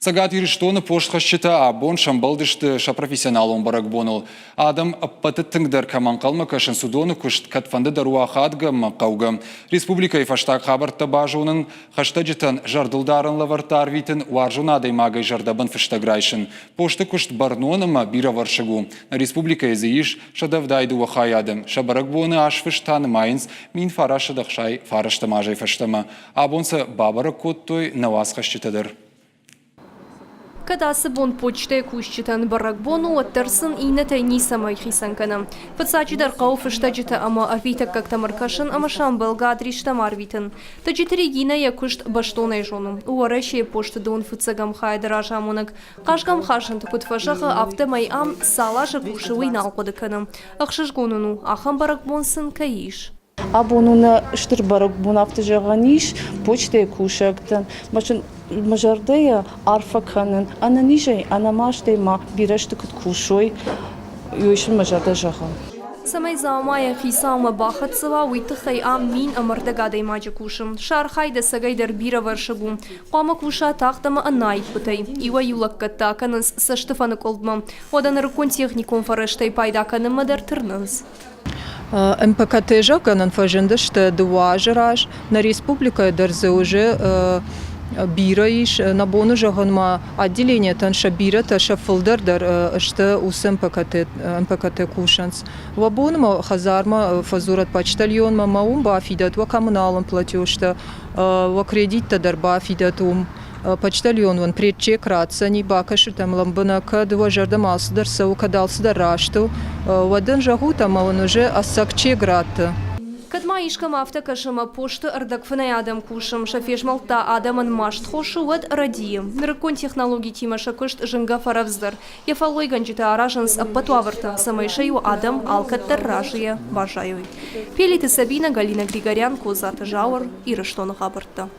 Цагат юриштоны поштқа шыта абон шамбалдышты шапрофессионал он барак бонул. Адам патыттыңдар каман қалма кашын судоны күшт катфанды даруа хадга мақауга. Республика и фаштаг хабарта бажуның хаштаджитан жардылдарын лавартар витін варжунадой магай жардабын фаштаграйшын. Пошты күшт барноныма бира варшагу. Республика изииш шадавдайды вахаядым. Шабарак боны аш фаштан майнс мин фарашадахшай фараштамажай фаштама. Абонса бабарак коттой на вас хащитадыр. Кадасы бон почте кущитан баракбону оттерсын инетай ни самой хисанкана. Фацачидар кауф штаджита ама авита как тамаркашин ама шамбел гадришта марвитен. Таджитри гина якушт баштонай жону. Уарашие почта дон фуцагам хайдара монак. Кашгам хашан такут фашаха автомай ам салаша кушевый налкодыкана. Ахшашгонуну ахам баракбонсын каиш. Абонуна штыр баракбон автожаганиш почте кушактан. Мажардея арфаканын, ана нижей, ана маштейма бираштыкыт кушой, юишин мажарда жахан. Самай заумая хисаума бахатсова уйтыхай ам мин амардагадей маджа кушам. Шархайда сагайдар бира варшагу. Қама куша тахтама анайт пытай. Ива юлаккатта каныз саштыфаны колдма. Одан рыкон техникум фарыштай пайдаканы мадар тырныз. МПКТ жаганын фажындышты дуажыраж. На республика дарзы уже бира иш на бону жаганма отделение танша бира таша фылдырдар что ус МПКТ кушанс. Вабонма хазарма фазурат почтальонма маумба афидат ва коммуналом платёшта ва кредит тадарба афидатум. Почтальон вон предчек рацани бакаши там ламбанака два жардамалсыдар сау кадалсыдар рашту. Вадан жагу там он уже ассакче гратта. Кадма ишкам автокашама пошты ардакфанай адам кушам, шафеш малта адаман машт хошу вад радии. Рыкон технологий тима шакышт жинга фаравздар. Яфалой ганджита аражанс аппатуаварта, самайшаю адам алкаттар ражия бажаюй. Пелиты Сабина, Галина Григорян, Козата Жаур и Раштона Хабарта.